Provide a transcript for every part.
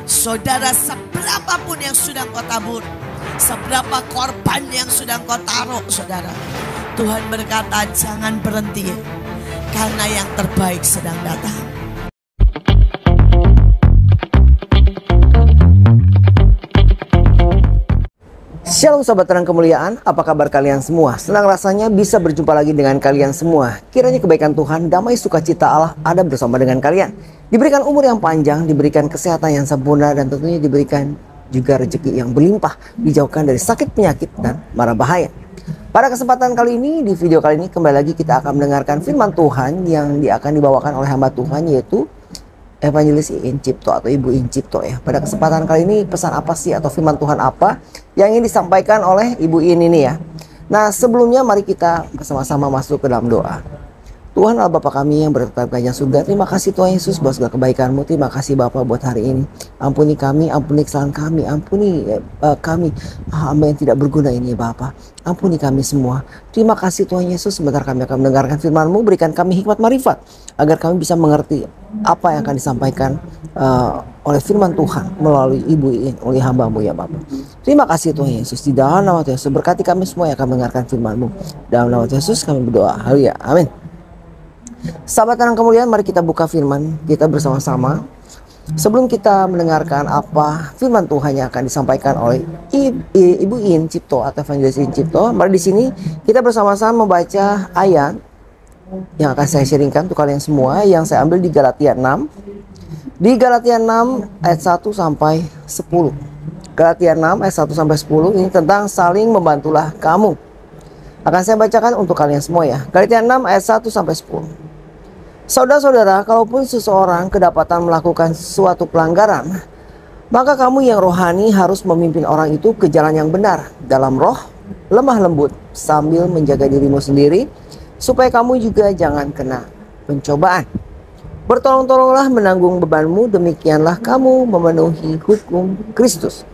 Saudara, seberapapun yang sudah kau tabur, seberapa korban yang sudah kau taruh, saudara, Tuhan berkata jangan berhenti, karena yang terbaik sedang datang. Shalom sahabat terang kemuliaan, apa kabar kalian semua? Senang rasanya bisa berjumpa lagi dengan kalian semua. Kiranya kebaikan Tuhan, damai sukacita Allah ada bersama dengan kalian. Diberikan umur yang panjang, diberikan kesehatan yang sempurna, dan tentunya diberikan juga rezeki yang berlimpah. Dijauhkan dari sakit, penyakit, dan mara bahaya. Pada kesempatan kali ini, di video kali ini kembali lagi kita akan mendengarkan firman Tuhan yang akan dibawakan oleh hamba Tuhan, yaitu Evangelis Iin Cipto atau Ibu Iin Cipto ya. Pada kesempatan kali ini pesan apa sih atau firman Tuhan apa yang ingin disampaikan oleh Ibu Iin ini ya. Nah sebelumnya mari kita bersama-sama masuk ke dalam doa. Tuhan Allah Bapa kami yang berada di kerajaan surga, terima kasih Tuhan Yesus buat segala kebaikan-Mu. Terima kasih Bapa buat hari ini. Ampuni kami, ampuni kesalahan kami, ampuni kami hamba yang tidak berguna ini ya Bapa. Ampuni kami semua. Terima kasih Tuhan Yesus. Sebentar kami akan mendengarkan firman-Mu. Berikan kami hikmat marifat agar kami bisa mengerti apa yang akan disampaikan oleh firman Tuhan melalui Ibu Iin, oleh hamba-Mu ya Bapa. Terima kasih Tuhan Yesus. Di dalam nama Tuhan Yesus berkati kami semua yang akan mendengarkan firman-Mu. Dalam nama Tuhan Yesus kami berdoa. Haleluya. Amin. Sahabat terang kemuliaan, mari kita buka firman kita bersama-sama. Sebelum kita mendengarkan apa firman Tuhan yang akan disampaikan oleh Ibu Iin Cipto atau Evangelis Iin Cipto, mari di sini kita bersama-sama membaca ayat yang akan saya sharingkan untuk kalian semua, yang saya ambil di Galatia 6. Di Galatia 6 ayat 1 sampai 10. Galatia 6 ayat 1 sampai 10 ini tentang saling membantulah kamu. Akan saya bacakan untuk kalian semua ya. Galatia 6 ayat 1 sampai 10. Saudara-saudara, kalaupun seseorang kedapatan melakukan suatu pelanggaran, maka kamu yang rohani harus memimpin orang itu ke jalan yang benar dalam roh, lemah lembut, sambil menjaga dirimu sendiri, supaya kamu juga jangan kena pencobaan. Bertolong-tolonglah menanggung bebanmu, demikianlah kamu memenuhi hukum Kristus.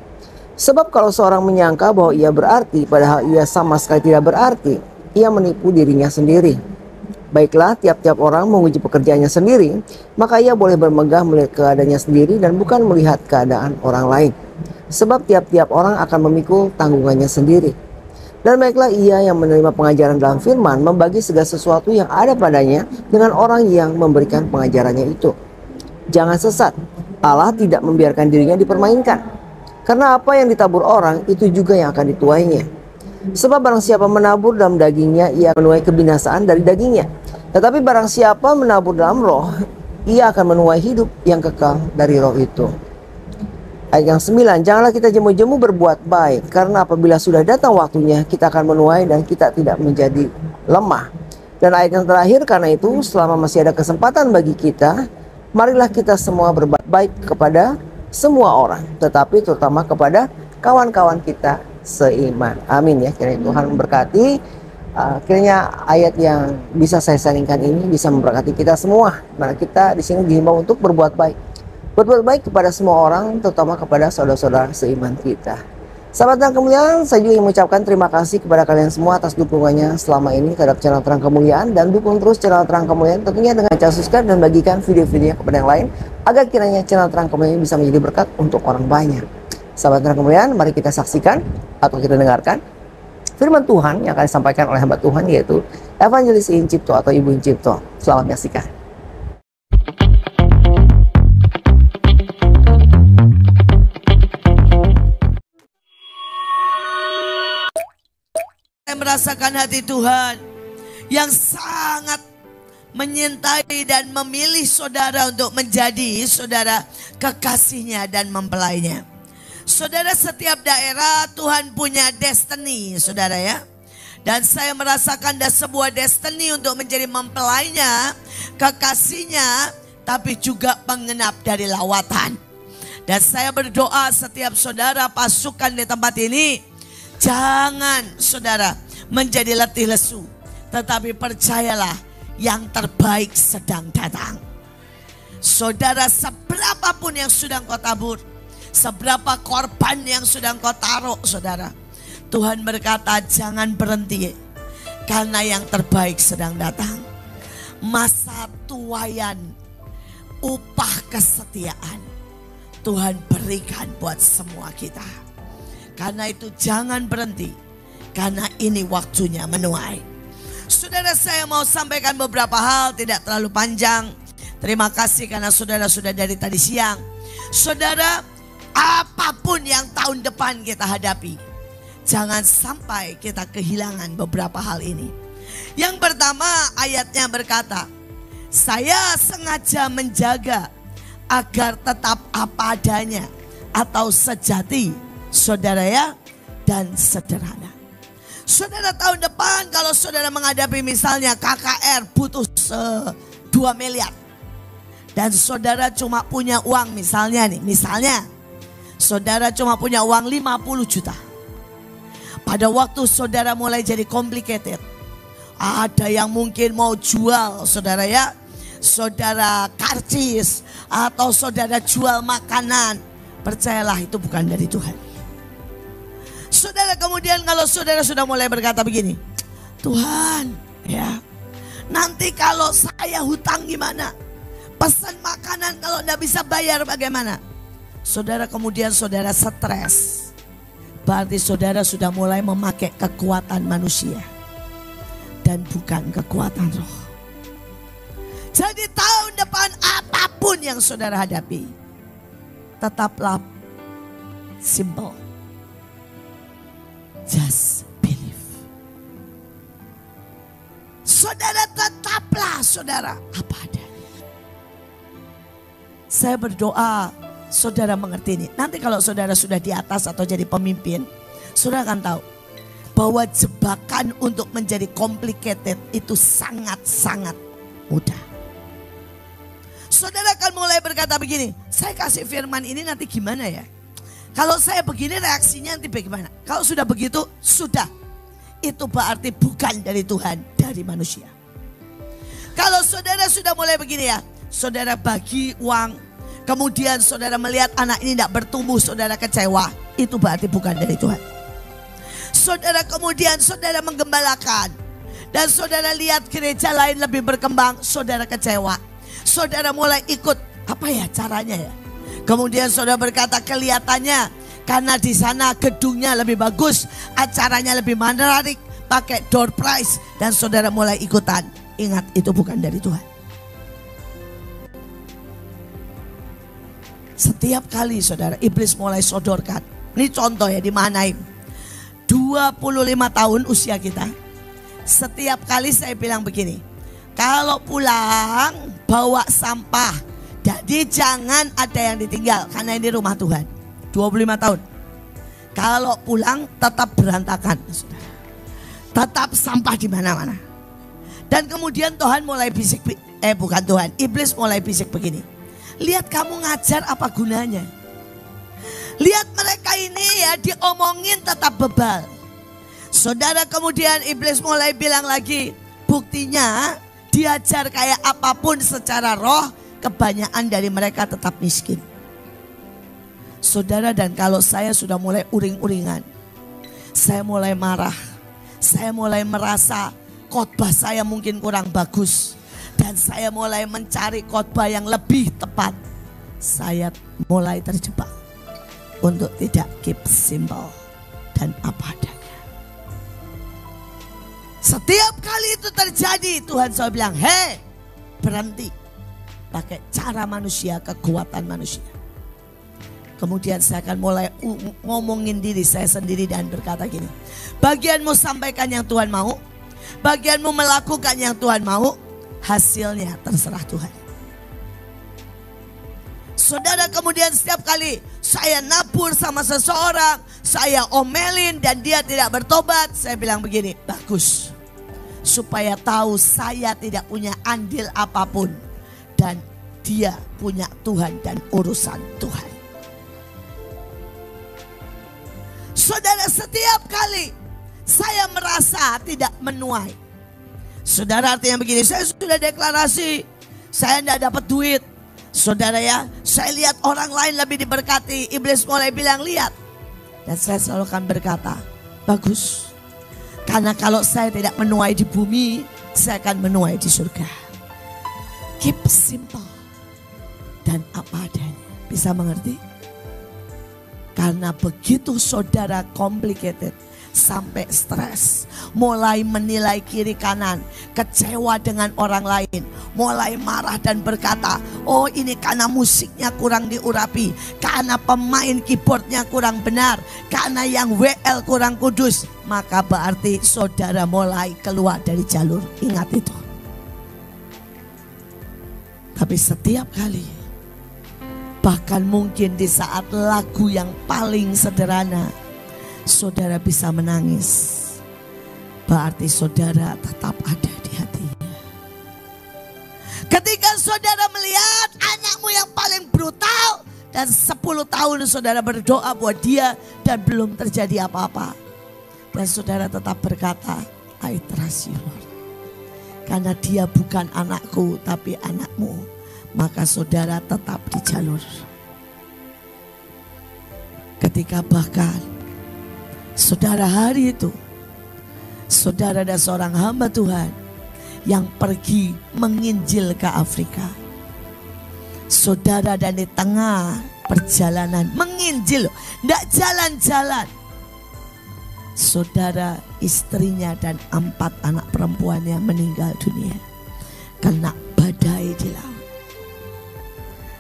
Sebab kalau seorang menyangka bahwa ia berarti, padahal ia sama sekali tidak berarti, ia menipu dirinya sendiri. Baiklah, tiap-tiap orang menguji pekerjaannya sendiri, maka ia boleh bermegah melihat keadaannya sendiri dan bukan melihat keadaan orang lain. Sebab tiap-tiap orang akan memikul tanggungannya sendiri. Dan baiklah ia yang menerima pengajaran dalam firman membagi segala sesuatu yang ada padanya dengan orang yang memberikan pengajarannya itu. Jangan sesat, Allah tidak membiarkan dirinya dipermainkan. Karena apa yang ditabur orang itu juga yang akan dituainya. Sebab barang siapa menabur dalam dagingnya, ia akan menuai kebinasaan dari dagingnya. Tetapi barang siapa menabur dalam roh, ia akan menuai hidup yang kekal dari roh itu. Ayat yang 9, janganlah kita jemu-jemu berbuat baik, karena apabila sudah datang waktunya, kita akan menuai dan kita tidak menjadi lemah. Dan ayat yang terakhir, karena itu selama masih ada kesempatan bagi kita, marilah kita semua berbuat baik kepada semua orang, tetapi terutama kepada kawan-kawan kita seiman. Amin ya. Kiranya Tuhan memberkati. Kiranya ayat yang bisa saya sharingkan ini bisa memberkati kita semua. Karena kita di sini dihimbau untuk berbuat baik. Berbuat baik kepada semua orang, terutama kepada saudara-saudara seiman kita. Sahabat terang kemuliaan, saya juga ingin mengucapkan terima kasih kepada kalian semua atas dukungannya selama ini terhadap channel Terang Kemuliaan, dan dukung terus channel Terang Kemuliaan tentunya dengan cara subscribe dan bagikan video-videonya kepada yang lain agar kiranya channel Terang Kemuliaan bisa menjadi berkat untuk orang banyak. Sahabat Terang Kemuliaan, mari kita saksikan atau kita dengarkan firman Tuhan yang akan disampaikan oleh hamba Tuhan, yaitu Evangelis Iin Cipto atau Ibu Iin Cipto. Selamat menyaksikan. Saya merasakan hati Tuhan yang sangat menyintai dan memilih saudara untuk menjadi saudara kekasihnya dan mempelainya. Saudara, setiap daerah Tuhan punya destiny, saudara ya. Dan saya merasakan ada sebuah destiny untuk menjadi mempelainya, kekasihnya, tapi juga pengenap dari lawatan. Dan saya berdoa setiap saudara pasukan di tempat ini, jangan saudara menjadi letih lesu, tetapi percayalah yang terbaik sedang datang. Saudara, seberapapun yang sudah kau tabur, seberapa korban yang sudah kau taruh, saudara, Tuhan berkata jangan berhenti, karena yang terbaik sedang datang. Masa tuaian upah kesetiaan Tuhan berikan buat semua kita. Karena itu jangan berhenti, karena ini waktunya menuai. Saudara, saya mau sampaikan beberapa hal, tidak terlalu panjang. Terima kasih karena saudara sudah dari tadi siang. Saudara, apapun yang tahun depan kita hadapi, jangan sampai kita kehilangan beberapa hal ini. Yang pertama, ayatnya berkata, saya sengaja menjaga agar tetap apa adanya atau sejati, saudara ya, dan sederhana. Saudara, tahun depan kalau saudara menghadapi misalnya KKR butuh 2 miliar. Dan saudara cuma punya uang misalnya saudara cuma punya uang 50 juta. Pada waktu saudara mulai jadi complicated, ada yang mungkin mau jual saudara ya, saudara karcis atau saudara jual makanan, percayalah itu bukan dari Tuhan. Saudara, kemudian kalau saudara sudah mulai berkata begini, Tuhan ya, nanti kalau saya hutang gimana? Pesan makanan kalau tidak bisa bayar bagaimana? Saudara, kemudian saudara stres. Berarti saudara sudah mulai memakai kekuatan manusia dan bukan kekuatan roh. Jadi tahun depan apapun yang saudara hadapi, tetaplah simple. Just believe. Saudara, tetaplah saudara apa adanya. Saya berdoa saudara mengerti ini. Nanti kalau saudara sudah di atas atau jadi pemimpin, saudara akan tahu bahwa jebakan untuk menjadi complicated itu sangat-sangat mudah. Saudara akan mulai berkata begini, saya kasih firman ini nanti gimana ya? Kalau saya begini reaksinya nanti bagaimana? Kalau sudah begitu, sudah. Itu berarti bukan dari Tuhan, dari manusia. Kalau saudara sudah mulai begini ya, saudara bagi uang, kemudian saudara melihat anak ini tidak bertumbuh, saudara kecewa, itu berarti bukan dari Tuhan. Saudara, kemudian saudara menggembalakan, dan saudara lihat gereja lain lebih berkembang, saudara kecewa. Saudara mulai ikut, apa ya caranya ya? Kemudian saudara berkata kelihatannya karena di sana gedungnya lebih bagus, acaranya lebih menarik, pakai door prize, dan saudara mulai ikutan. Ingat, itu bukan dari Tuhan. Setiap kali saudara iblis mulai sodorkan, ini contoh ya di Mahanaim, 25 tahun usia kita, setiap kali saya bilang begini, kalau pulang bawa sampah, jadi jangan ada yang ditinggal karena ini rumah Tuhan. 25 tahun. Kalau pulang tetap berantakan, saudara. Tetap sampah di mana-mana. Dan kemudian Tuhan mulai bisik, bukan Tuhan, iblis mulai bisik begini. Lihat kamu ngajar apa gunanya? Lihat mereka ini ya diomongin tetap bebal. Saudara, kemudian iblis mulai bilang lagi, buktinya diajar kayak apapun secara roh, kebanyakan dari mereka tetap miskin. Saudara, dan kalau saya sudah mulai uring-uringan, saya mulai marah, saya mulai merasa khotbah saya mungkin kurang bagus, dan saya mulai mencari khotbah yang lebih tepat. Saya mulai terjebak untuk tidak keep simple dan apa adanya. Setiap kali itu terjadi, Tuhan selalu bilang, hei, berhenti pakai cara manusia, kekuatan manusia. Kemudian saya akan mulai ngomongin diri saya sendiri dan berkata gini, bagianmu sampaikan yang Tuhan mau, bagianmu melakukan yang Tuhan mau, hasilnya terserah Tuhan. Saudara, kemudian setiap kali saya nabur sama seseorang, saya omelin dan dia tidak bertobat, saya bilang begini, bagus, supaya tahu saya tidak punya andil apapun dan dia punya Tuhan dan urusan Tuhan. Saudara, setiap kali saya merasa tidak menuai, saudara, artinya begini, saya sudah deklarasi, saya tidak dapat duit. Saudara ya, saya lihat orang lain lebih diberkati, iblis mulai bilang lihat. Dan saya selalu akan berkata, bagus. Karena kalau saya tidak menuai di bumi, saya akan menuai di surga. Keep simple dan apa adanya. Bisa mengerti? Karena begitu saudara complicated, sampai stres, mulai menilai kiri kanan, kecewa dengan orang lain, mulai marah dan berkata, oh ini karena musiknya kurang diurapi, karena pemain keyboardnya kurang benar, karena yang WL kurang kudus, maka berarti saudara mulai keluar dari jalur. Ingat itu. Tapi setiap kali, bahkan mungkin di saat lagu yang paling sederhana, saudara bisa menangis, berarti saudara tetap ada di hatinya. Ketika saudara melihat anakmu yang paling brutal, dan 10 tahun saudara berdoa buat dia dan belum terjadi apa-apa, dan saudara tetap berkata, I trust you Lord. Karena dia bukan anakku tapi anakmu, maka saudara tetap di jalur. Ketika bahkan saudara hari itu, saudara ada seorang hamba Tuhan yang pergi menginjil ke Afrika. Saudara dan di tengah perjalanan menginjil, tidak jalan-jalan. Saudara, istrinya dan 4 anak perempuannya meninggal dunia kena badai di laut.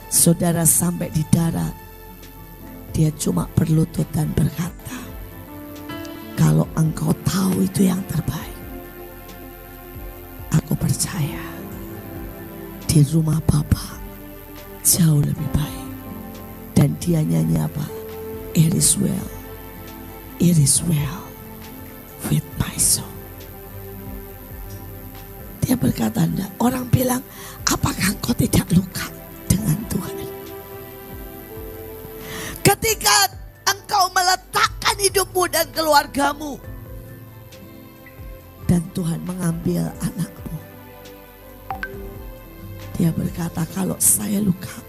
Saudara sampai di darat, dia cuma berlutut dan berkata, kalau engkau tahu itu yang terbaik, aku percaya di rumah Bapa jauh lebih baik. Dan dia nyanyi apa? It is well, it is well with my soul. Dia berkata, enggak. Orang bilang, apakah engkau tidak luka dengan Tuhan? Ketika engkau meletakkan hidupmu dan keluargamu, dan Tuhan mengambil anakmu, dia berkata, kalau saya luka,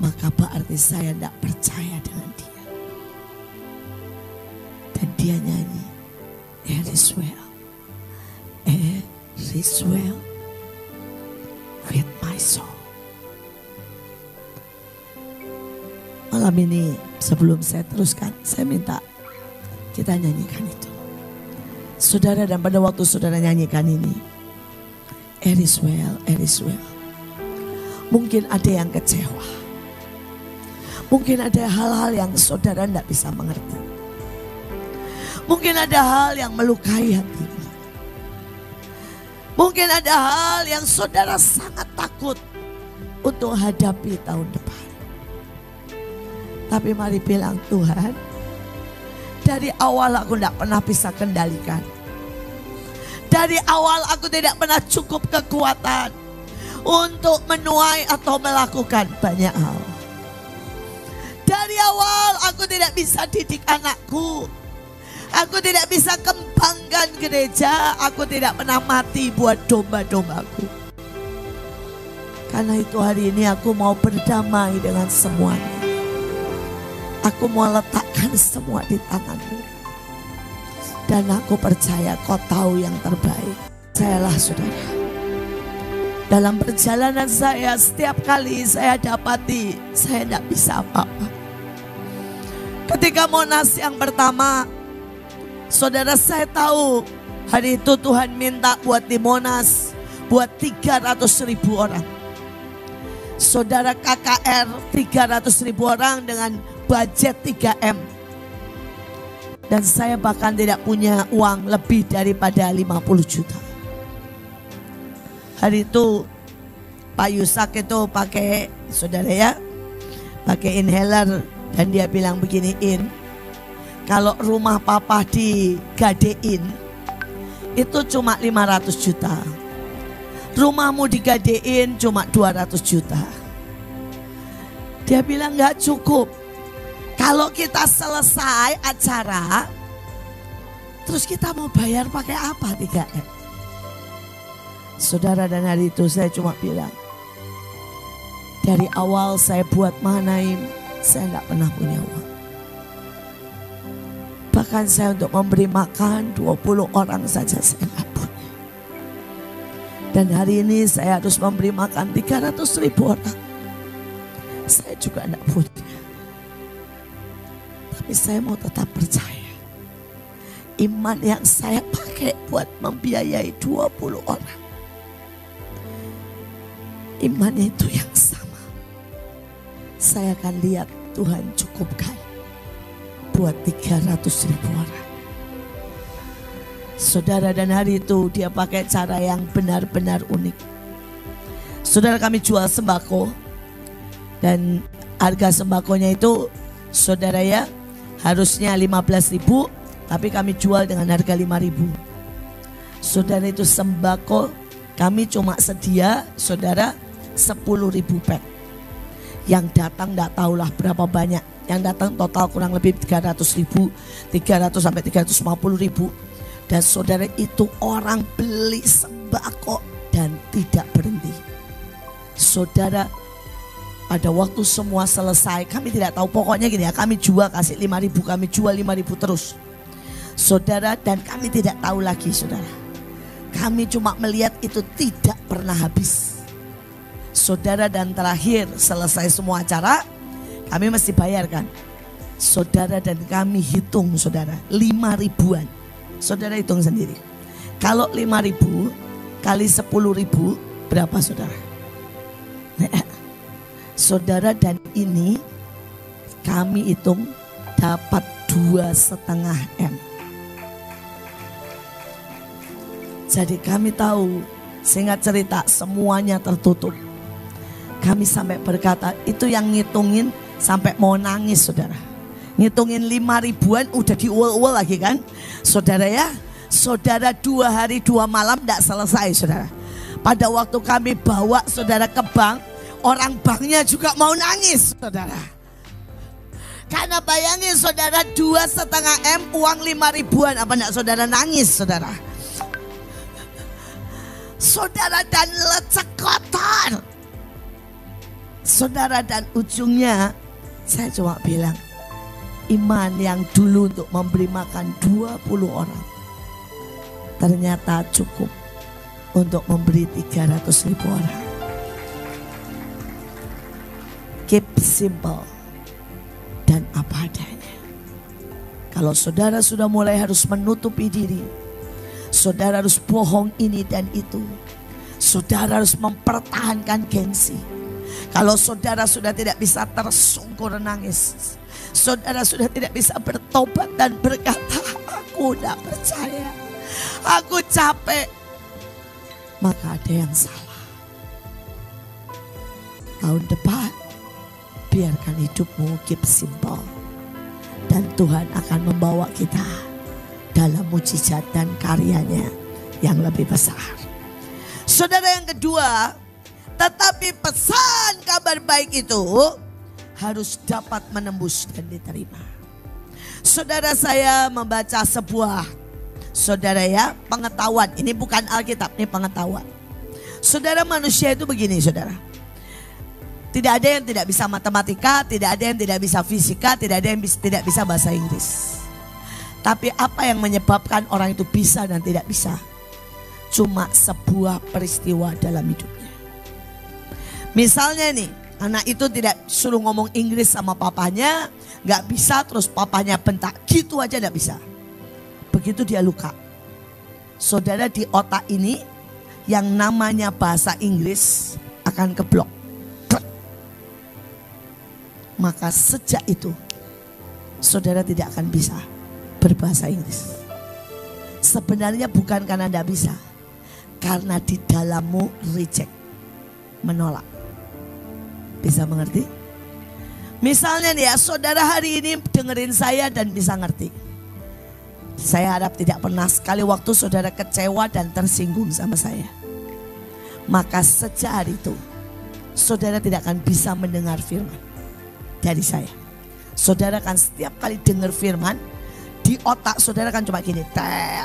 maka berarti saya tidak percaya dengan dia. Dan dia nyanyi, it is well, it is well with my soul. Malam ini sebelum saya teruskan, saya minta kita nyanyikan itu. Saudara, dan pada waktu saudara nyanyikan ini, it is well, it is well. Mungkin ada yang kecewa. Mungkin ada hal-hal yang saudara tidak bisa mengerti. Mungkin ada hal yang melukai hatimu. Mungkin ada hal yang saudara sangat takut untuk hadapi tahun depan. Tapi mari bilang, Tuhan, dari awal aku tidak pernah bisa kendalikan. Dari awal aku tidak pernah cukup kekuatan untuk menuai atau melakukan banyak hal. Dari awal aku tidak bisa didik anakku. Aku tidak bisa kembangkan gereja. Aku tidak pernah mati buat domba-dombaku. Karena itu hari ini aku mau berdamai dengan semuanya. Aku mau letakkan semua di tanganmu. Dan aku percaya kau tahu yang terbaik. Sayalah saudara. Dalam perjalanan saya, setiap kali saya dapati saya tidak bisa apa-apa. Ketika Monas yang pertama, saudara, saya tahu hari itu Tuhan minta buat di Monas, buat 300.000 orang. Saudara, KKR 300.000 orang dengan budget 3M. Dan saya bahkan tidak punya uang lebih daripada 50 juta. Hari itu Pak Yusak itu pakai, saudara ya, pakai inhaler. Dan dia bilang beginiin, kalau rumah papa digadein itu cuma 500 juta. Rumahmu digadein cuma 200 juta. Dia bilang gak cukup. Kalau kita selesai acara, terus kita mau bayar pakai apa 3M? Saudara, dan hari itu saya cuma bilang, dari awal saya buat Mahanaim, saya tidak pernah punya uang. Bahkan saya untuk memberi makan 20 orang saja saya tidak punya. Dan hari ini saya harus memberi makan 300.000 orang. Saya juga tidak punya. Tapi saya mau tetap percaya. Iman yang saya pakai buat membiayai 20 orang. Iman itu yang sama. Saya akan lihat Tuhan cukupkan buat 300.000 orang. Saudara, dan hari itu dia pakai cara yang benar-benar unik. Saudara, kami jual sembako. Dan harga sembakonya itu, saudara ya, harusnya 15.000, tapi kami jual dengan harga 5.000. Saudara, itu sembako kami cuma sedia, saudara, 10.000 pack. Yang datang tidak tahulah berapa banyak. Yang datang total kurang lebih 300.000, 300 sampai 350.000. Dan saudara, itu orang beli sembako dan tidak berhenti. Saudara, pada waktu semua selesai, kami tidak tahu, pokoknya gini ya, kami jual kasih 5.000, kami jual 5.000 terus. Saudara, dan kami tidak tahu lagi, saudara. Kami cuma melihat itu tidak pernah habis. Saudara, dan terakhir selesai semua acara, kami mesti bayarkan. Saudara, dan kami hitung, saudara, 5.000-an. Saudara hitung sendiri. Kalau 5.000 kali 10.000 berapa, saudara? Saudara, dan ini kami hitung dapat 2,5 M. Jadi kami tahu, singkat cerita, semuanya tertutup. Kami sampai berkata, itu yang ngitungin sampai mau nangis, saudara. Ngitungin 5.000-an udah diuel-uel lagi kan, saudara ya. Saudara, 2 hari 2 malam tidak selesai, saudara. Pada waktu kami bawa saudara ke bank, orang banknya juga mau nangis, saudara. Karena bayangin, saudara, 2,5 M uang 5.000-an, apa enggak saudara nangis, saudara? Saudara, dan lecek kotor. Saudara, dan ujungnya saya cuma bilang, iman yang dulu untuk memberi makan 20 orang ternyata cukup untuk memberi 300.000 orang. Keep simple dan apa adanya. Kalau saudara sudah mulai harus menutupi diri, saudara harus bohong ini dan itu, saudara harus mempertahankan gengsi. Kalau saudara sudah tidak bisa tersungkur nangis, saudara sudah tidak bisa bertobat dan berkata, aku tidak percaya, aku capek, maka ada yang salah. Tahun depan biarkan hidupmu keep simple, dan Tuhan akan membawa kita dalam mujizat dan karyanya yang lebih besar. Saudara, yang kedua, tetapi pesan kabar baik itu harus dapat menembus dan diterima. Saudara, saya membaca sebuah, saudara ya, pengetahuan. Ini bukan Alkitab, ini pengetahuan. Saudara, manusia itu begini, saudara. Tidak ada yang tidak bisa matematika, tidak ada yang tidak bisa fisika, tidak ada yang tidak bisa bahasa Inggris. Tapi apa yang menyebabkan orang itu bisa dan tidak bisa? Cuma sebuah peristiwa dalam hidupnya. Misalnya nih, anak itu tidak suruh ngomong Inggris sama papanya, gak bisa, terus papanya bentak, gitu aja gak bisa. Begitu dia luka. Saudara, di otak ini yang namanya bahasa Inggris akan keblok. Maka sejak itu saudara tidak akan bisa berbahasa Inggris. Sebenarnya bukan karena tidak bisa, karena di dalammu reject, menolak. Bisa mengerti? Misalnya nih ya, saudara hari ini dengerin saya dan bisa ngerti. Saya harap tidak pernah sekali waktu saudara kecewa dan tersinggung sama saya. Maka sejak hari itu saudara tidak akan bisa mendengar firman dari saya. Saudara kan setiap kali dengar firman, di otak saudara kan cuma gini, tet.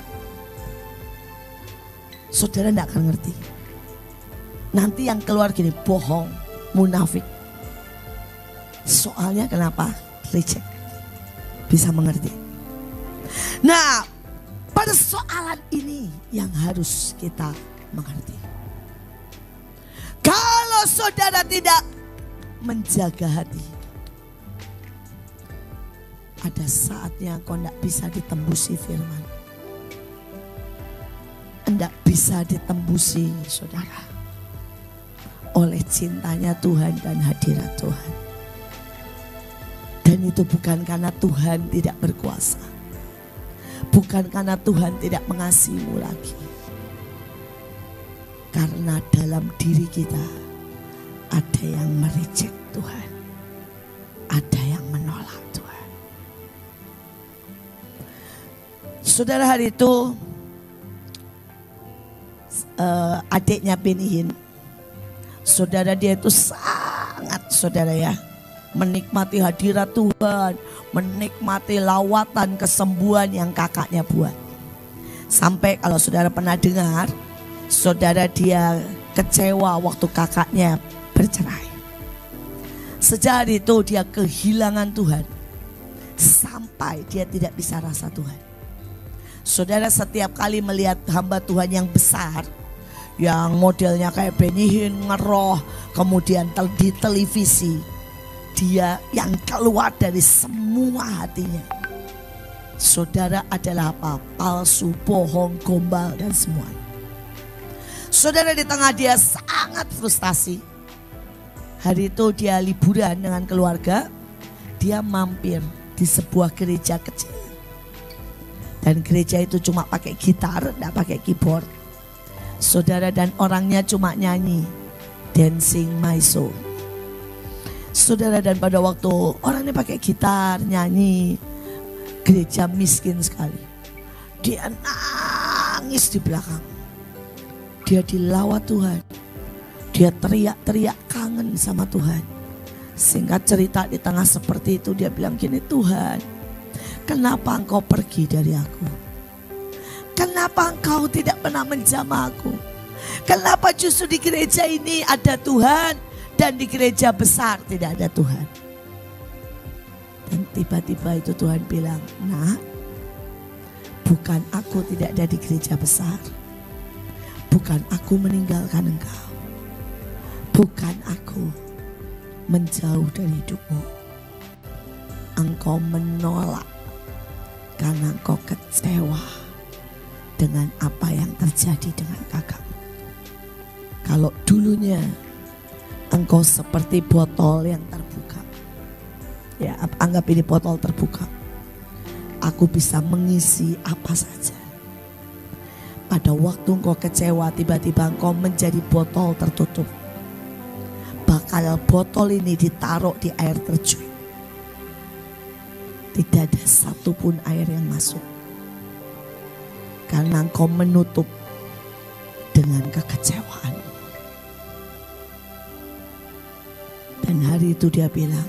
Saudara tidak akan ngerti. Nanti yang keluar gini, bohong, munafik. Soalnya kenapa? Reject. Bisa mengerti? Nah, persoalan ini yang harus kita mengerti. Kalau saudara tidak menjaga hati, Ada saatnya engkau tidak bisa ditembusi firman. Tidak bisa ditembusi saudara. Oleh cintanya Tuhan dan hadirat Tuhan. Dan itu bukan karena Tuhan tidak berkuasa. Bukan karena Tuhan tidak mengasihimu lagi. Karena dalam diri kita ada yang mereject Tuhan. Ada yang menolak Tuhan. Saudara, hari itu adiknya Benihin, saudara, dia itu sangat saudara ya, menikmati hadirat Tuhan, menikmati lawatan kesembuhan yang kakaknya buat. Sampai kalau saudara pernah dengar, saudara, dia kecewa waktu kakaknya bercerai. Sejak hari itu dia kehilangan Tuhan, sampai dia tidak bisa rasa Tuhan. Saudara, setiap kali melihat hamba Tuhan yang besar, yang modelnya kayak Benihin ngeroh, kemudian di televisi, dia yang keluar dari semua hatinya, saudara, adalah apa? Palsu, bohong, gombal, dan semuanya. Saudara, di tengah dia sangat frustasi, hari itu dia liburan dengan keluarga, dia mampir di sebuah gereja kecil. Dan gereja itu cuma pakai gitar, tidak pakai keyboard. Saudara, dan orangnya cuma nyanyi, dancing my soul. Saudara, dan pada waktu orangnya pakai gitar, nyanyi, gereja miskin sekali. Dia nangis di belakang. Dia dilawat Tuhan. Dia teriak-teriak kangen sama Tuhan. Singkat cerita, di tengah seperti itu dia bilang gini, Tuhan, kenapa engkau pergi dari aku? Kenapa engkau tidak pernah menjamah aku? Kenapa justru di gereja ini ada Tuhan dan di gereja besar tidak ada Tuhan? Dan tiba-tiba itu Tuhan bilang, nak, bukan aku tidak ada di gereja besar. Bukan aku meninggalkan engkau. Bukan aku menjauh dari hidupmu. Engkau menolak karena engkau kecewa dengan apa yang terjadi dengan kakakmu. Kalau dulunya engkau seperti botol yang terbuka, ya anggap ini botol terbuka, aku bisa mengisi apa saja. Pada waktu engkau kecewa, tiba-tiba engkau menjadi botol tertutup. Bakal botol ini ditaruh di air terjun. Tidak ada satupun air yang masuk. Karena engkau menutup dengan kekecewaan. Dan hari itu dia bilang,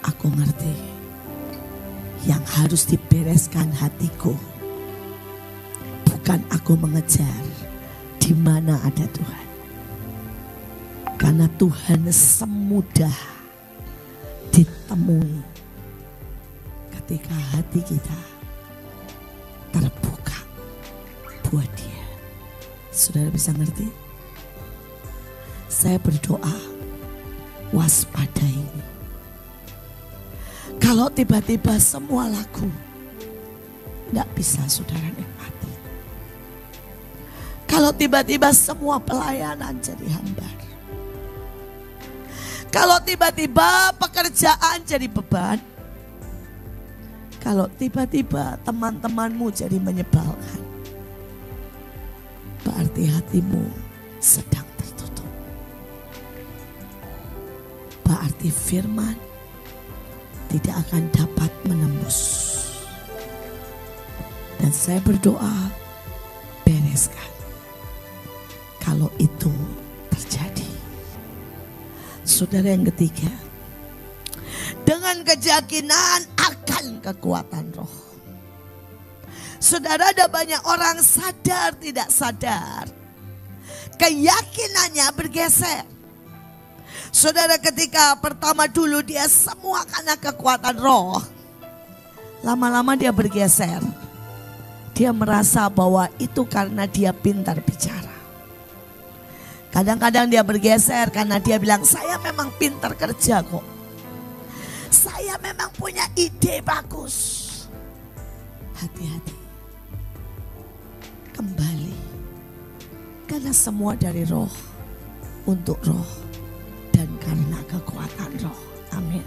aku ngerti yang harus dibereskan hatiku. Bukan aku mengejar di mana ada Tuhan. Karena Tuhan semudah ditemui ketika hati kita terbuka buat Dia. Saudara bisa ngerti? Saya berdoa, waspadai ini. Kalau tiba-tiba semua lagu tidak bisa saudara nikmati. Kalau tiba-tiba semua pelayanan jadi hambar. Kalau tiba-tiba pekerjaan jadi beban. Kalau tiba-tiba teman-temanmu jadi menyebalkan. Berarti hatimu sedang tertutup. Berarti firman tidak akan dapat menembus. Dan saya berdoa, bereskan. Kalau itu terjadi. Saudara, yang ketiga, dengan keyakinan akan kekuatan roh. Saudara, ada banyak orang sadar tidak sadar, keyakinannya bergeser. Saudara, ketika pertama dulu dia semua karena kekuatan roh, lama-lama dia bergeser. Dia merasa bahwa itu karena dia pintar bicara. Kadang-kadang dia bergeser karena dia bilang, saya memang pintar kerja kok. Saya memang punya ide bagus. Hati-hati. Kembali. Karena semua dari roh. Untuk roh. Dan karena kekuatan roh. Amin.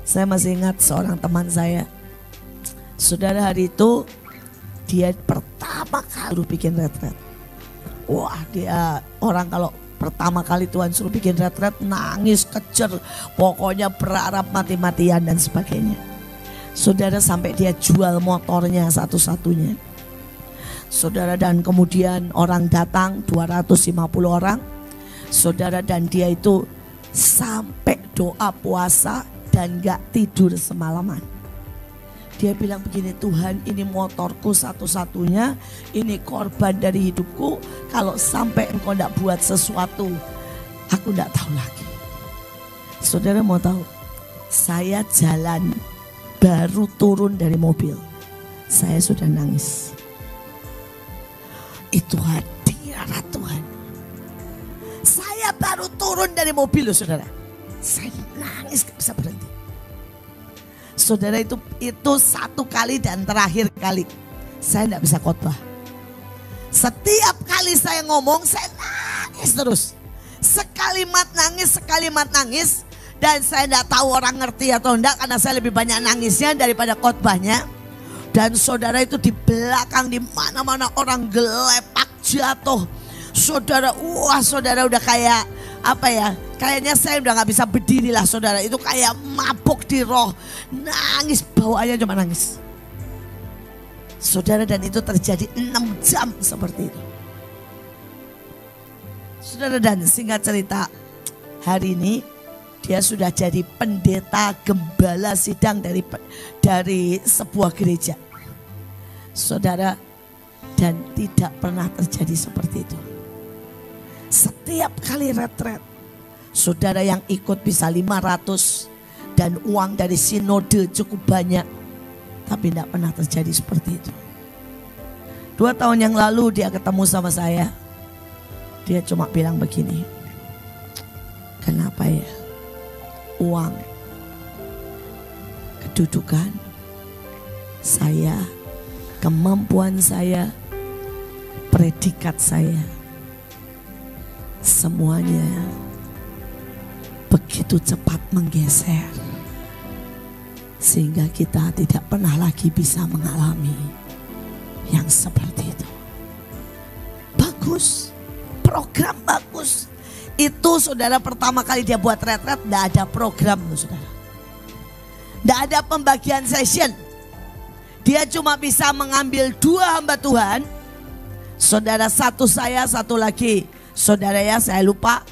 Saya masih ingat seorang teman saya. Saudara, hari itu dia pertama kali bikin retret. Wah, dia orang kalau pertama kali Tuhan suruh bikin retret nangis, kejer, pokoknya berharap mati-matian dan sebagainya. Saudara, sampai dia jual motornya satu-satunya. Saudara, dan kemudian orang datang 250 orang. Saudara, dan dia itu sampai doa puasa dan gak tidur semalaman. Dia bilang begini, Tuhan, ini motorku satu-satunya, ini korban dari hidupku. Kalau sampai engkau tidak buat sesuatu, aku tidak tahu lagi. Saudara mau tahu, saya jalan baru turun dari mobil, saya sudah nangis. Itu hadirat Tuhan. Saya baru turun dari mobil loh saudara, saya nangis gak bisa berhenti. Saudara, itu satu kali dan terakhir kali saya tidak bisa khotbah. Setiap kali saya ngomong saya nangis terus. Sekalimat nangis. Dan saya tidak tahu orang ngerti atau enggak karena saya lebih banyak nangisnya daripada khotbahnya. Dan saudara, itu di belakang di mana-mana orang gelepak jatuh. Saudara, wah saudara udah kayak apa ya? Kayaknya saya udah gak bisa berdiri lah saudara. Itu kayak mabuk di roh. Nangis, bawaannya cuma nangis. Saudara, dan itu terjadi 6 jam seperti itu. Saudara, dan singkat cerita, hari ini dia sudah jadi pendeta gembala sidang dari sebuah gereja. Saudara, dan tidak pernah terjadi seperti itu. Setiap kali retret, saudara, yang ikut bisa 500 dan uang dari sinode cukup banyak. Tapi tidak pernah terjadi seperti itu. 2 tahun yang lalu dia ketemu sama saya. Dia cuma bilang begini, kenapa ya uang, kedudukan saya, kemampuan saya, predikat saya, semuanya begitu cepat menggeser sehingga kita tidak pernah lagi bisa mengalami yang seperti itu. Bagus, program bagus. Itu saudara, pertama kali dia buat retret tidak ada program loh saudara. Tidak ada pembagian session. Dia cuma bisa mengambil 2 hamba Tuhan. Saudara, satu saya, satu lagi saudara ya, saya lupa.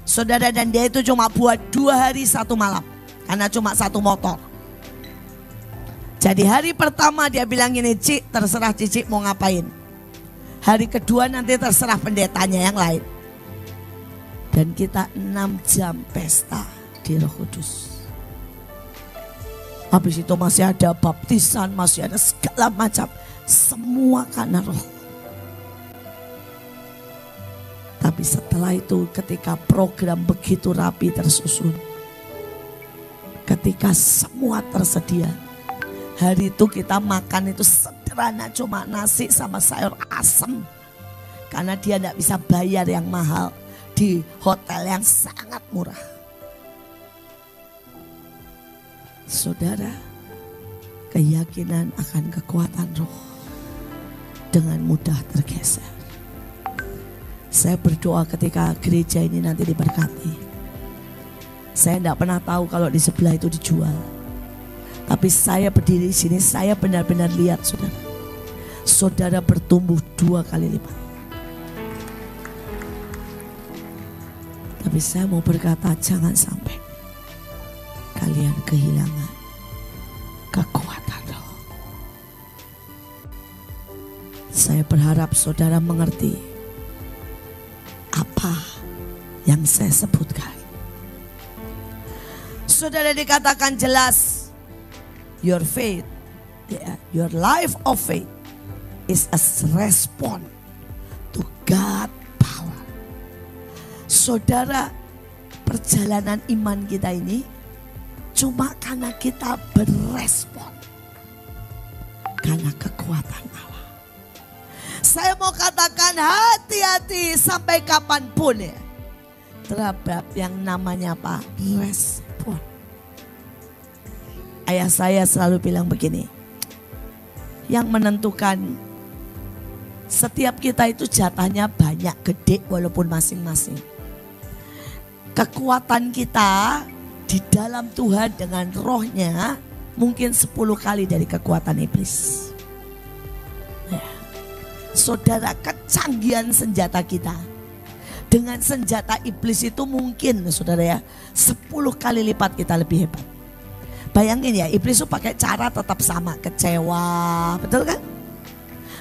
Saudara, dan dia itu cuma buat 2 hari 1 malam. Karena cuma 1 motor. Jadi hari pertama dia bilang gini, Cik, terserah Cici mau ngapain. Hari kedua nanti terserah pendetanya yang lain. Dan kita 6 jam pesta di Roh Kudus. Habis itu masih ada baptisan, masih ada segala macam. Semua karena Roh. Tapi setelah itu ketika program begitu rapi tersusun, ketika semua tersedia, hari itu kita makan itu sederhana, cuma nasi sama sayur asem. Karena dia tidak bisa bayar yang mahal di hotel yang sangat murah. Saudara, keyakinan akan kekuatan roh dengan mudah tergeser. Saya berdoa ketika gereja ini nanti diberkati. Saya tidak pernah tahu kalau di sebelah itu dijual. Tapi saya berdiri di sini, saya benar-benar lihat saudara. Saudara bertumbuh 2 kali lipat. Tapi saya mau berkata, jangan sampai kalian kehilangan kekuatan roh. Saya berharap saudara mengerti apa yang saya sebutkan. Saudara, dikatakan jelas, your faith, your life of faith is a response to God power. Saudara, perjalanan iman kita ini cuma karena kita berespon karena kekuatan Allah. Saya mau katakan hati-hati sampai kapanpun ya terhadap yang namanya apa? Respon. Ayah saya selalu bilang begini, yang menentukan setiap kita itu jatahnya banyak, gede walaupun masing-masing. Kekuatan kita di dalam Tuhan dengan rohnya mungkin 10 kali dari kekuatan iblis. Ya. Saudara, kecanggihan senjata kita dengan senjata iblis itu mungkin saudara ya 10 kali lipat kita lebih hebat. Bayangin ya, iblis itu pakai cara tetap sama, kecewa, betul kan?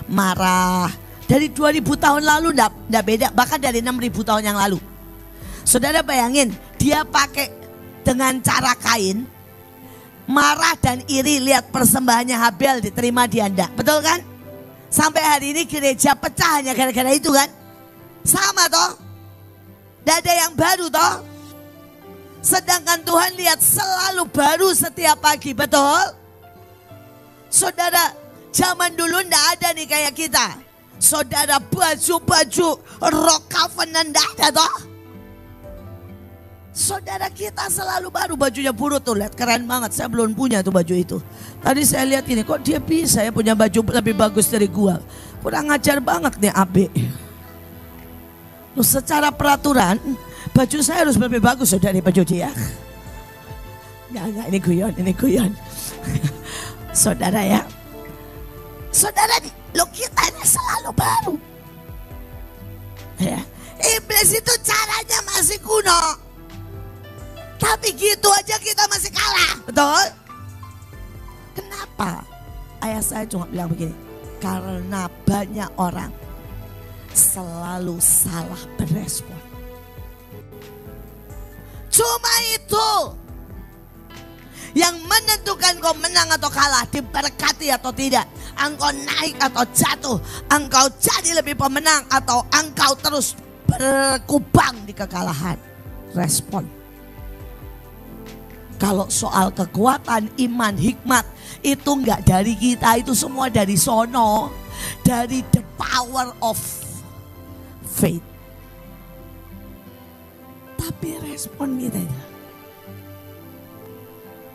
Marah. Dari 2000 tahun lalu enggak beda, bahkan dari 6000 tahun yang lalu. Saudara bayangin, dia pakai dengan cara Kain, marah dan iri lihat persembahannya Habel diterima dia enggak, betul kan? Sampai hari ini gereja pecah hanya gara-gara itu kan? Sama toh? Tidak ada yang baru toh? Sedangkan Tuhan lihat selalu baru setiap pagi, betul? Saudara, zaman dulu tidak ada nih kayak kita. Saudara, baju-baju rock covenant tidak ada toh? Saudara, kita selalu baru, bajunya Purut tuh, lihat keren banget. Saya belum punya tuh baju itu. Tadi saya lihat ini, kok dia bisa ya punya baju lebih bagus dari gua. Kurang ajar banget nih AB. Loh, secara peraturan baju saya harus lebih bagus dari baju dia. Enggak, ini guyon. Saudara ya. Saudara, lo kita ini selalu baru. Ya. Iblis itu caranya masih kuno. Tapi gitu aja kita masih kalah, betul? Kenapa? Ayah saya cuma bilang begini, karena banyak orang selalu salah berespon. Cuma itu yang menentukan kau menang atau kalah, diberkati atau tidak, engkau naik atau jatuh, engkau jadi lebih pemenang atau engkau terus berkubang di kekalahan. Respon. Kalau soal kekuatan, iman, hikmat, itu enggak dari kita, itu semua dari sono. Dari the power of faith. Tapi respon kita itu.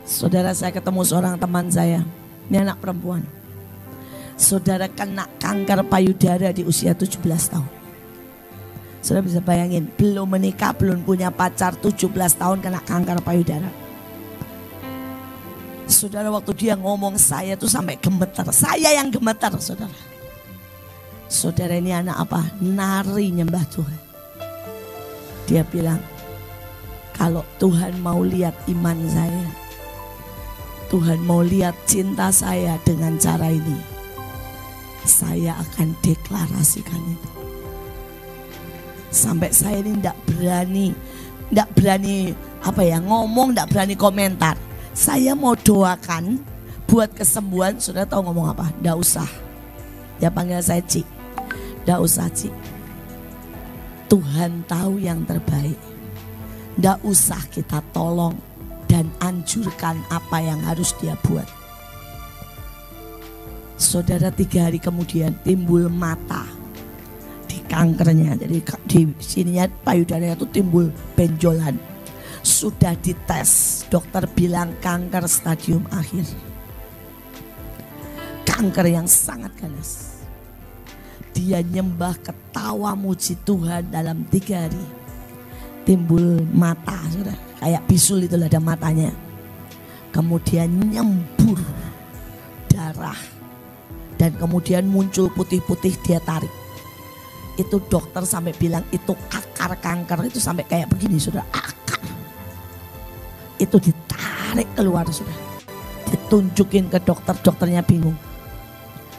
Saudara, saya ketemu seorang teman saya, ini anak perempuan. Saudara kena kanker payudara di usia 17 tahun. Saudara bisa bayangin, belum menikah, belum punya pacar, 17 tahun kena kanker payudara. Saudara, waktu dia ngomong saya tuh sampai gemetar. Saya yang gemetar, saudara. Saudara, ini anak apa? Nari nyembah Tuhan. Dia bilang, kalau Tuhan mau lihat iman saya, Tuhan mau lihat cinta saya dengan cara ini, saya akan deklarasikan itu. Sampai saya ini tidak berani apa ya, ngomong, tidak berani komentar. Saya mau doakan buat kesembuhan. Saudara tahu ngomong apa? Nggak usah. Dia panggil saya Ci. Nggak usah Ci. Tuhan tahu yang terbaik. Nggak usah kita tolong dan anjurkan apa yang harus dia buat. Saudara, 3 hari kemudian timbul mata di kankernya. Jadi di sininya payudaranya itu timbul benjolan. Sudah dites, dokter bilang kanker stadium akhir. Kanker yang sangat ganas. Dia nyembah, ketawa, muji Tuhan dalam 3 hari. Timbul mata, saudara. Kayak bisul itu ada matanya. Kemudian nyembur darah. Dan kemudian muncul putih-putih, dia tarik. Itu dokter sampai bilang itu akar kanker, itu sampai kayak begini, saudara. Akar. Itu ditarik keluar, sudah ditunjukin ke dokter, dokternya bingung.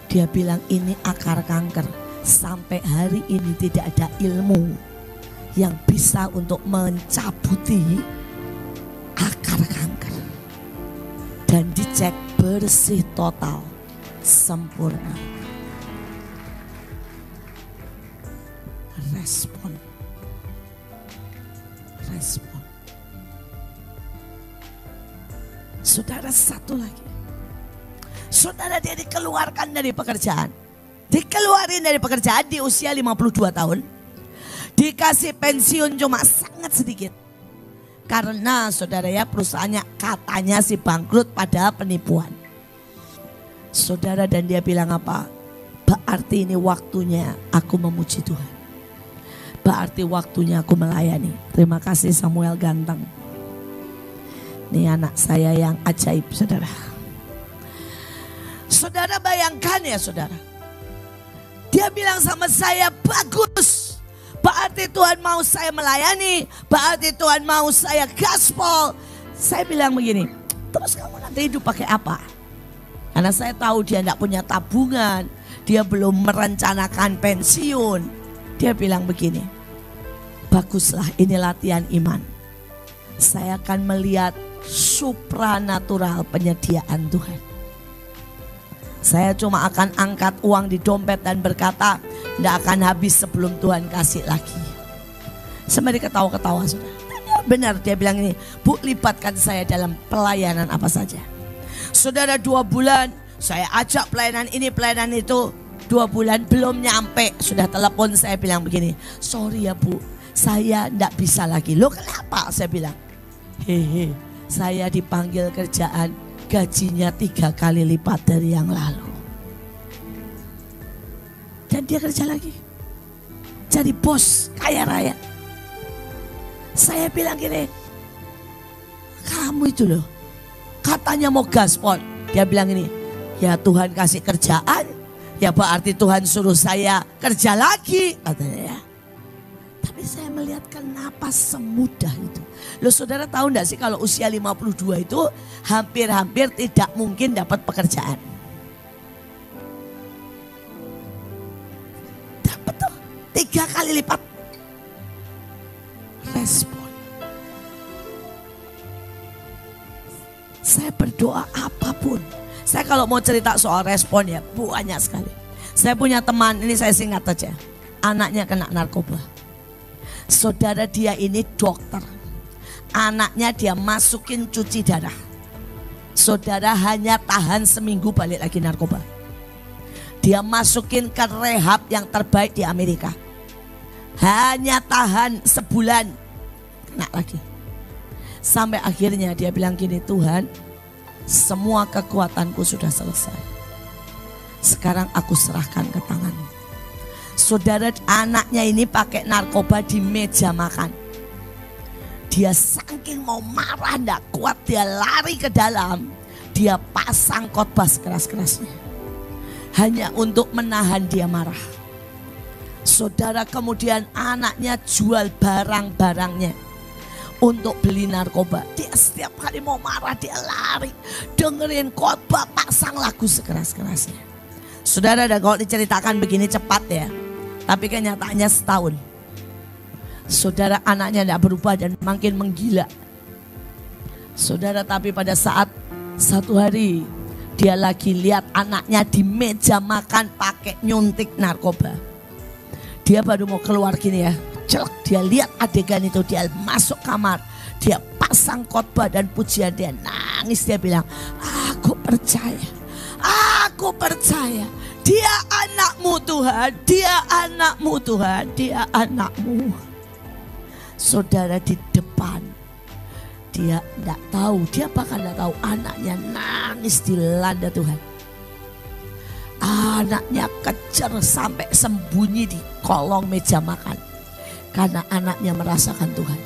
Dia bilang ini akar kanker. Sampai hari ini tidak ada ilmu yang bisa untuk mencabuti akar kanker. Dan dicek bersih total, sempurna. Respon. Saudara, satu lagi. Saudara, dia dikeluarkan dari pekerjaan. Dikeluarin dari pekerjaan di usia 52 tahun. Dikasih pensiun cuma sangat sedikit. Karena saudara ya, perusahaannya katanya sih bangkrut pada penipuan. Saudara, dan dia bilang apa? Berarti ini waktunya aku memuji Tuhan. Berarti waktunya aku melayani. Terima kasih Samuel ganteng. Ini anak saya yang ajaib, saudara. Saudara bayangkan ya saudara. Dia bilang sama saya, bagus. Berarti Tuhan mau saya melayani. Berarti Tuhan mau saya gaspol. Saya bilang begini, terus kamu nanti hidup pakai apa? Karena saya tahu dia tidak punya tabungan. Dia belum merencanakan pensiun. Dia bilang begini, baguslah, ini latihan iman. Saya akan melihat supranatural penyediaan Tuhan. Saya cuma akan angkat uang di dompet dan berkata, tidak akan habis sebelum Tuhan kasih lagi. Sembari ketawa-ketawa saudara. Benar, dia bilang ini, Bu, libatkan saya dalam pelayanan apa saja. Saudara, 2 bulan saya ajak pelayanan ini, pelayanan itu. 2 bulan belum nyampe, sudah telepon saya bilang begini, sorry ya Bu, saya tidak bisa lagi. Loh kenapa? Saya bilang, hehe, saya dipanggil kerjaan, gajinya 3 kali lipat dari yang lalu. Dan dia kerja lagi, jadi bos kaya raya. Saya bilang gini, kamu itu loh, katanya mau gaspol. Dia bilang ini, ya Tuhan kasih kerjaan, ya berarti Tuhan suruh saya kerja lagi, katanya ya. Tapi saya melihat kenapa semudah itu. Loh saudara tahu enggak sih kalau usia 52 itu hampir-hampir tidak mungkin dapat pekerjaan. Dapat tuh 3 kali lipat. Respon. Saya berdoa apapun. Saya kalau mau cerita soal respon ya banyak sekali. Saya punya teman, ini saya singkat aja. Anaknya kena narkoba. Saudara, dia ini dokter. Anaknya dia masukin cuci darah. Saudara, hanya tahan seminggu balik lagi narkoba. Dia masukin ke rehab yang terbaik di Amerika. Hanya tahan sebulan, kena lagi. Sampai akhirnya dia bilang gini, Tuhan, semua kekuatanku sudah selesai. Sekarang aku serahkan ke tangan-Mu. Saudara, anaknya ini pakai narkoba di meja makan. Dia saking mau marah, tidak kuat, dia lari ke dalam. Dia pasang khotbah keras-kerasnya. Hanya untuk menahan dia marah. Saudara, kemudian anaknya jual barang-barangnya untuk beli narkoba. Dia setiap kali mau marah dia lari, dengerin khotbah, pasang lagu sekeras-kerasnya. Saudara, dan kalau diceritakan begini cepat ya, tapi kenyataannya setahun. Saudara, anaknya tidak berubah dan makin menggila. Saudara, tapi pada saat satu hari dia lagi lihat anaknya di meja makan pakai nyuntik narkoba. Dia baru mau keluar gini ya, celak, dia lihat adegan itu, dia masuk kamar, dia pasang khotbah dan pujian, dia nangis, dia bilang, aku percaya, dia anakmu Tuhan, dia anakmu Tuhan, dia anakmu. Saudara, di depan, dia tidak tahu, dia bahkan tidak tahu anaknya nangis di landa Tuhan. Anaknya kejar sampai sembunyi di kolong meja makan. Karena anaknya merasakan Tuhan.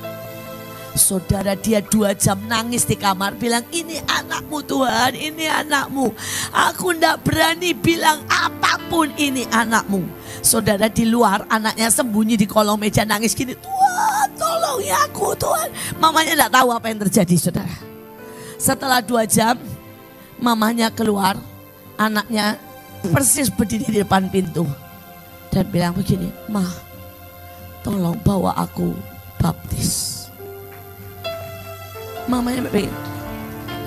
Saudara, dia 2 jam nangis di kamar bilang, ini anakmu Tuhan, ini anakmu. Aku tidak berani bilang apapun, ini anakmu. Saudara, di luar anaknya sembunyi di kolong meja nangis gini, Tuhan tolong ya aku Tuhan. Mamanya tidak tahu apa yang terjadi saudara. Setelah 2 jam mamanya keluar, anaknya persis berdiri di depan pintu dan bilang begini, Ma, tolong bawa aku baptis. Mamanya begini.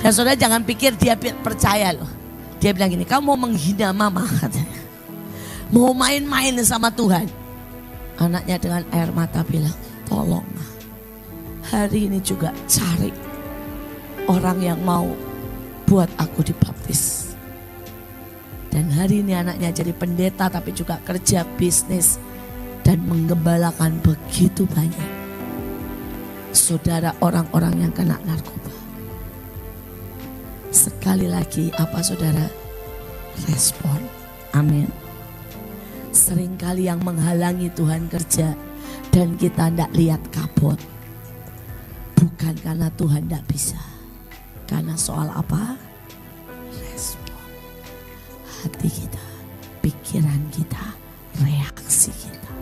Dan saudara jangan pikir dia percaya loh. Dia bilang gini, kamu mau menghina mama katanya. Mau main-main sama Tuhan. Anaknya dengan air mata bilang, tolong Ma, hari ini juga cari orang yang mau buat aku dibaptis. Dan hari ini anaknya jadi pendeta tapi juga kerja bisnis dan menggembalakan begitu banyak saudara orang-orang yang kena narkoba. Sekali lagi apa saudara? Respon. Amin. Seringkali yang menghalangi Tuhan kerja dan kita tidak lihat kapot. Bukan karena Tuhan tidak bisa. Karena soal apa? Respon. Hati kita, pikiran kita, reaksi kita.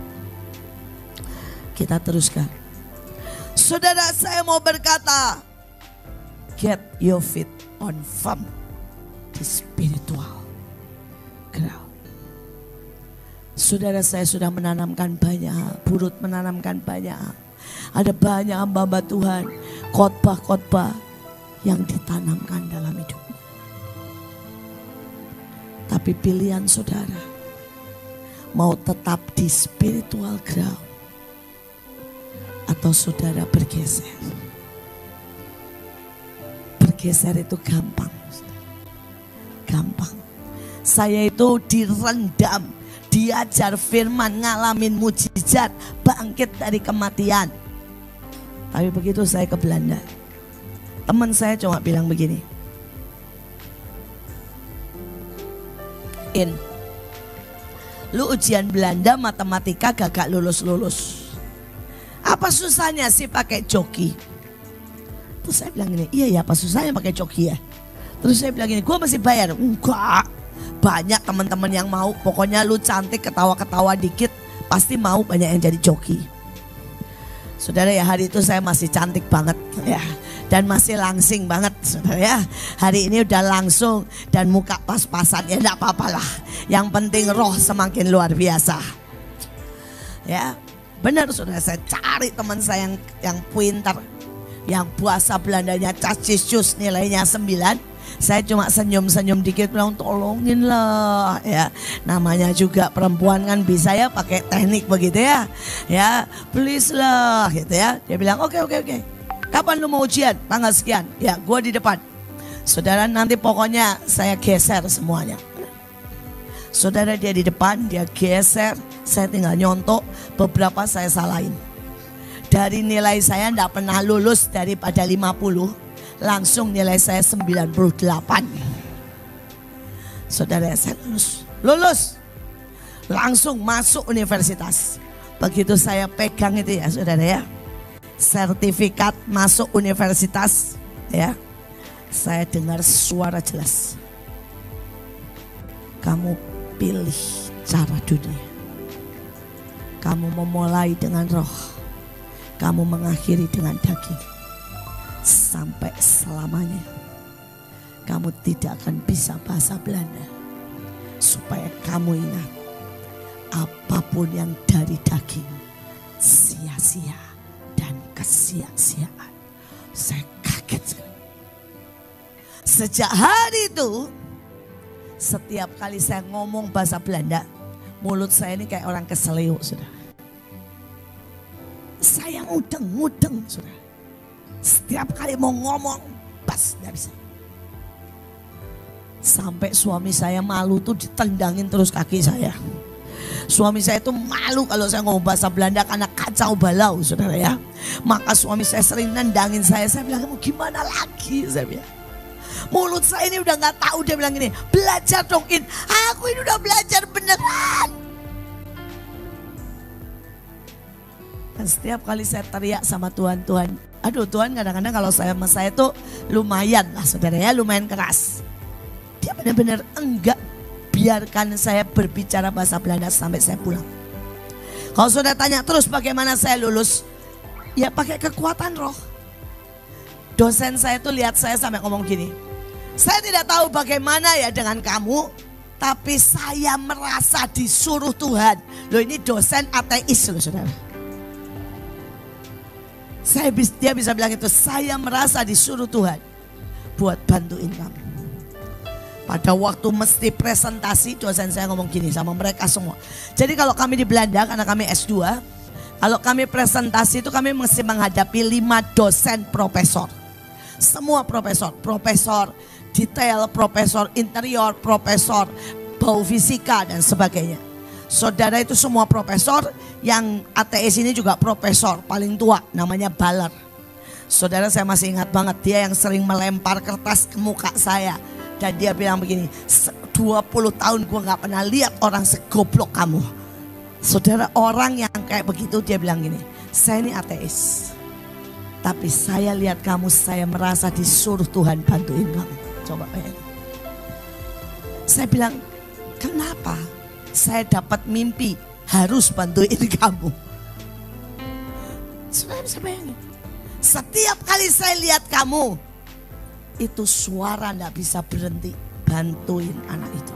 Kita teruskan. Saudara, saya mau berkata, get your feet on firm di spiritual ground. Saudara, saya sudah menanamkan banyak, Burut menanamkan banyak. Ada banyak hamba-hamba Tuhan, khotbah-khotbah yang ditanamkan dalam hidupmu. Tapi pilihan saudara, mau tetap di spiritual ground atau saudara bergeser. Bergeser itu gampang. Gampang. Saya itu direndam, diajar firman, ngalamin mujizat, bangkit dari kematian. Tapi begitu saya ke Belanda, teman saya cuma bilang begini, In, lu ujian Belanda matematika gak lulus-lulus. Apa susahnya sih pakai joki? Terus saya bilang gini, iya ya apa susahnya pakai joki ya? Terus saya bilang gini, gue masih bayar. Enggak, banyak teman-teman yang mau. Pokoknya lu cantik, ketawa-ketawa dikit, pasti mau banyak yang jadi joki. Saudara ya, hari itu saya masih cantik banget ya, dan masih langsing banget saudara ya. Hari ini udah langsung dan muka pas-pasan, ya enggak apa-apa lah. Yang penting roh semakin luar biasa. Ya, benar saudara, saya cari teman saya yang pintar, yang bahasa Belandanya cacisius, nilainya 9. Saya cuma senyum-senyum dikit bilang tolongin lah ya. Namanya juga perempuan kan bisa ya pakai teknik begitu ya. Ya please lah gitu ya. Dia bilang oke. Kapan lu mau ujian? Tanggal sekian. Ya gue di depan. Saudara, nanti pokoknya saya geser semuanya. Saudara, dia di depan, dia geser. Saya tinggal nyontok, beberapa saya salahin. Dari nilai saya tidak pernah lulus daripada 50. Langsung nilai saya 98. Saudara, saya lulus. Langsung masuk universitas. Begitu saya pegang itu ya saudara ya, sertifikat masuk universitas ya, saya dengar suara jelas. Kamu pilih cara dunia. Kamu memulai dengan roh, kamu mengakhiri dengan daging. Sampai selamanya kamu tidak akan bisa bahasa Belanda. Supaya kamu ingat, apapun yang dari daging sia-sia dan kesia-siaan. Saya kaget sekali. Sejak hari itu, setiap kali saya ngomong bahasa Belanda, mulut saya ini kayak orang keseleo sudah. Saya mudeng sudah. Setiap kali mau ngomong, pas gak bisa. Sampai suami saya malu tuh ditendangin terus kaki saya. Suami saya itu malu kalau saya ngomong bahasa Belanda karena kacau balau saudara ya. Maka suami saya sering nendangin saya. Saya bilang, mau gimana lagi saya bilang. Mulut saya ini udah gak tahu. Dia bilang gini, belajar dong In. Aku ini udah belajar beneran. Dan setiap kali saya teriak sama Tuhan, aduh Tuhan, kadang-kadang kalau saya sama saya tuh lumayan lah saudara ya, lumayan keras. Dia benar-benar enggak biarkan saya berbicara bahasa Belanda sampai saya pulang. Kalau saudara tanya terus bagaimana saya lulus, ya pakai kekuatan roh. Dosen saya tuh lihat saya sampai ngomong gini, saya tidak tahu bagaimana ya dengan kamu, tapi saya merasa disuruh Tuhan. Loh, ini dosen ateis loh saudara. Dia bisa bilang itu, saya merasa disuruh Tuhan buat bantuin kamu. Pada waktu mesti presentasi, dosen saya ngomong gini sama mereka semua. Jadi kalau kami di Belanda, karena kami S2, kalau kami presentasi itu kami mesti menghadapi 5 dosen profesor. Semua profesor, profesor detail, profesor interior, profesor bau fisika dan sebagainya. Saudara itu semua profesor, yang ateis ini juga profesor paling tua, namanya Baller. Saudara, saya masih ingat banget, dia yang sering melempar kertas ke muka saya. Dan dia bilang begini, 20 tahun gue gak pernah lihat orang segoblok kamu. Saudara, orang yang kayak begitu dia bilang gini, saya ini ateis. Tapi saya lihat kamu, saya merasa disuruh Tuhan bantuin kamu. Coba bayangin. Saya bilang, kenapa? Saya dapat mimpi harus bantuin kamu. Saudara bisa bayangin. Setiap kali saya lihat kamu, itu suara gak bisa berhenti bantuin anak itu.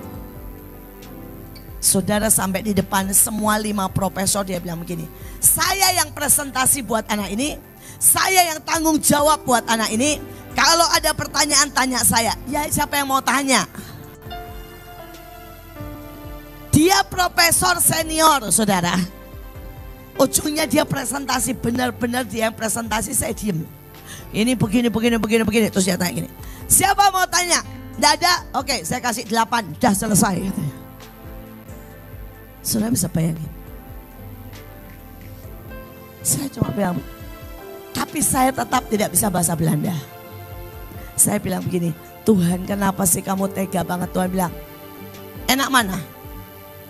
Saudara, sampai di depan semua 5 profesor dia bilang begini, saya yang presentasi buat anak ini, saya yang tanggung jawab buat anak ini. Kalau ada pertanyaan tanya saya. Ya, siapa yang mau tanya? Dia profesor senior, saudara. Ujungnya dia presentasi, benar-benar dia yang presentasi, saya diem. Ini begini. Terus dia tanya gini, siapa mau tanya? Tidak ada? Oke, saya kasih 8, udah selesai. Saudara bisa bayangin. Saya cuma bilang, tapi saya tetap tidak bisa bahasa Belanda. Saya bilang begini, Tuhan kenapa sih kamu tega banget? Tuhan bilang, enak mana?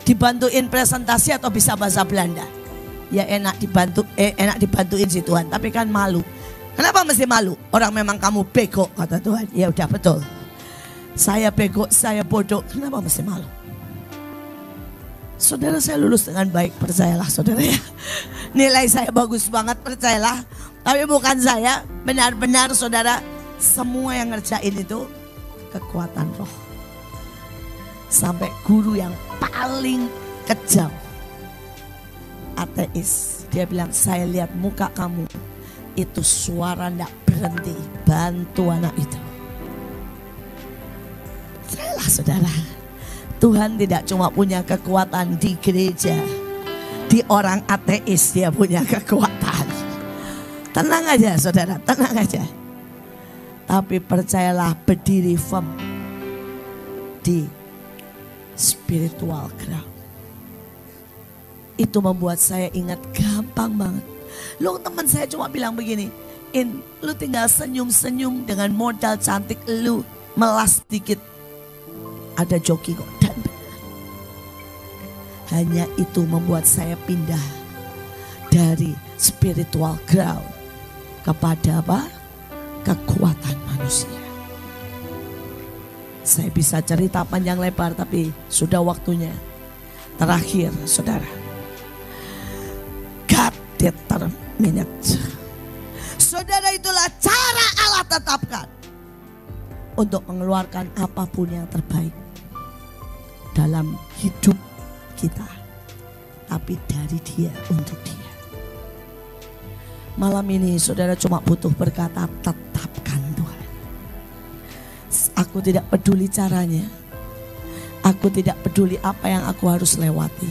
Dibantuin presentasi atau bisa bahasa Belanda? Ya enak dibantuin sih Tuhan, tapi kan malu. Kenapa mesti malu? Orang memang kamu bego, kata Tuhan. Ya udah, betul. Saya bego, saya bodoh, kenapa mesti malu? Saudara, saya lulus dengan baik, percayalah saudara ya. Nilai saya bagus banget, percayalah. Tapi bukan saya, benar-benar saudara, semua yang ngerjain itu kekuatan roh. Sampai guru yang paling kejam, ateis, dia bilang, saya lihat muka kamu, itu suara ndak berhenti, bantu anak itu. Salah saudara, Tuhan tidak cuma punya kekuatan di gereja, di orang ateis dia punya kekuatan. Tenang aja saudara, tenang aja. Tapi percayalah, berdiri firm di spiritual ground. Itu membuat saya ingat gampang banget. Lu teman saya cuma bilang begini, lu tinggal senyum-senyum dengan modal cantik lu, melas dikit, ada joki kok. Dan benar, hanya itu membuat saya pindah dari spiritual ground kepada apa? Kekuatan manusia. Saya bisa cerita panjang lebar, tapi sudah waktunya. Terakhir saudara, God determined. Saudara, itulah cara Allah tetapkan untuk mengeluarkan apapun yang terbaik dalam hidup kita, tapi dari Dia, untuk Dia. Malam ini saudara cuma butuh berkata, tetapkan Tuhan. Aku tidak peduli caranya, aku tidak peduli apa yang aku harus lewati,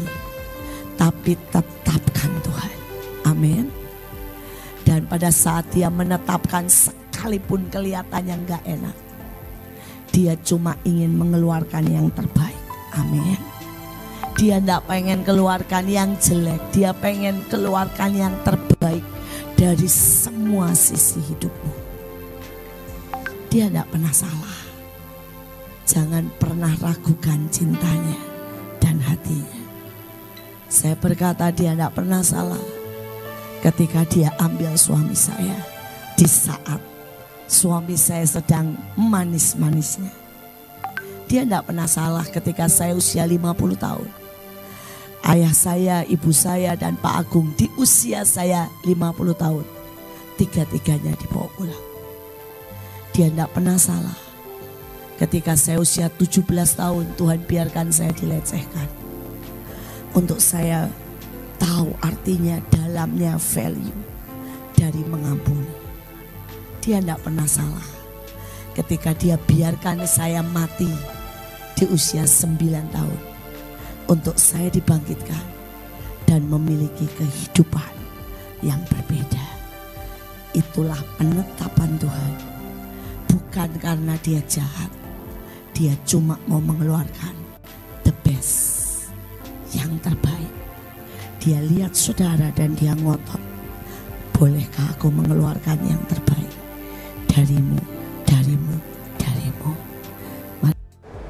tapi tetapkan Tuhan. Amin. Dan pada saat Dia menetapkan, sekalipun kelihatannya gak enak, Dia cuma ingin mengeluarkan yang terbaik. Amin. Dia gak pengen keluarkan yang jelek, Dia pengen keluarkan yang terbaik dari semua sisi hidupmu. Dia tidak pernah salah. Jangan pernah ragukan cintanya dan hatinya. Saya berkata, Dia tidak pernah salah ketika Dia ambil suami saya di saat suami saya sedang manis-manisnya. Dia tidak pernah salah ketika saya usia 50 tahun. Ayah saya, ibu saya, dan Pak Agung di usia saya 50 tahun. Tiga-tiganya dibawa pulang. Dia tidak pernah salah ketika saya usia 17 tahun, Tuhan biarkan saya dilecehkan. Untuk saya tahu artinya, dalamnya value dari mengampuni. Dia tidak pernah salah ketika Dia biarkan saya mati di usia 9 tahun. Untuk saya dibangkitkan dan memiliki kehidupan yang berbeda. Itulah penetapan Tuhan bukan karena dia jahat. Dia cuma mau mengeluarkan the best, yang terbaik. Dia lihat saudara dan dia ngotot, bolehkah aku mengeluarkan yang terbaik darimu, darimu, darimu.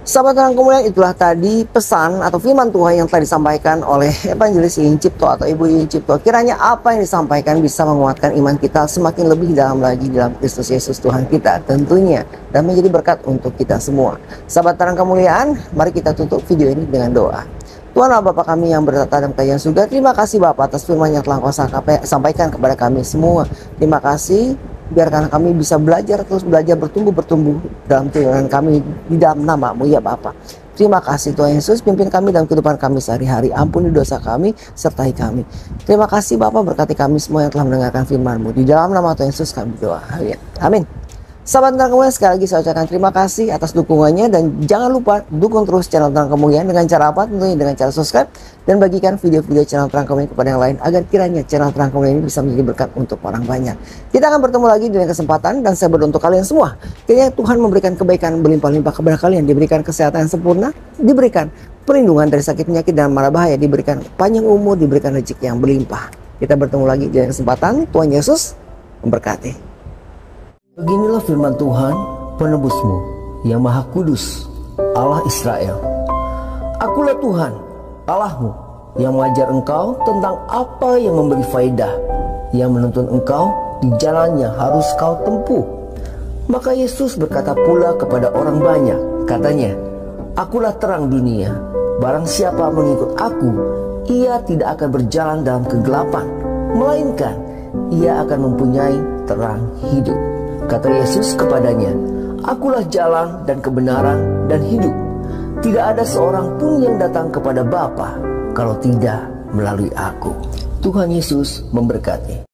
Sahabat Terang Kemuliaan, itulah tadi pesan atau firman Tuhan yang telah disampaikan oleh Evangelis Iin Cipto atau Ibu Iin Cipto. Kiranya apa yang disampaikan bisa menguatkan iman kita semakin lebih dalam lagi dalam Kristus Yesus Tuhan kita tentunya, dan menjadi berkat untuk kita semua. Sahabat Terang Kemuliaan, mari kita tutup video ini dengan doa. Tuhan Allah Bapa kami yang bertata dalam kerajaan surga, terima kasih Bapa atas firman yang telah Kau sampaikan kepada kami semua. Terima kasih, biarkan kami bisa belajar, terus belajar, bertumbuh dalam kehidupan kami di dalam nama-Mu ya Bapa. Terima kasih Tuhan Yesus, pimpin kami dalam kehidupan kami sehari-hari, ampuni dosa kami, sertai kami. Terima kasih Bapa, berkati kami semua yang telah mendengarkan firman-Mu. Di dalam nama Tuhan Yesus kami berdoa. Amin. Sahabat Terang Kemuliaan, sekali lagi saya ucapkan terima kasih atas dukungannya, dan jangan lupa dukung terus channel Terang Kemuliaan dengan cara apa? Tentunya dengan cara subscribe dan bagikan video-video channel Terang Kemuliaan kepada yang lain, agar kiranya channel Terang Kemuliaan ini bisa menjadi berkat untuk orang banyak. Kita akan bertemu lagi di lain kesempatan, dan saya berdoa untuk kalian semua, kiranya Tuhan memberikan kebaikan berlimpah-limpah kepada kalian, diberikan kesehatan yang sempurna, diberikan perlindungan dari sakit penyakit dan mara bahaya, diberikan panjang umur, diberikan rezeki yang berlimpah. Kita bertemu lagi di lain kesempatan. Tuhan Yesus memberkati. Beginilah firman Tuhan, penebusmu, yang Maha Kudus, Allah Israel. Akulah Tuhan, Allahmu, yang mengajar engkau tentang apa yang memberi faedah, yang menuntun engkau di jalan yang harus kau tempuh. Maka Yesus berkata pula kepada orang banyak, katanya, Akulah terang dunia, barang siapa mengikut aku, ia tidak akan berjalan dalam kegelapan, melainkan ia akan mempunyai terang hidup. Kata Yesus kepadanya, Akulah jalan dan kebenaran dan hidup. Tidak ada seorang pun yang datang kepada Bapa kalau tidak melalui aku. Tuhan Yesus memberkati.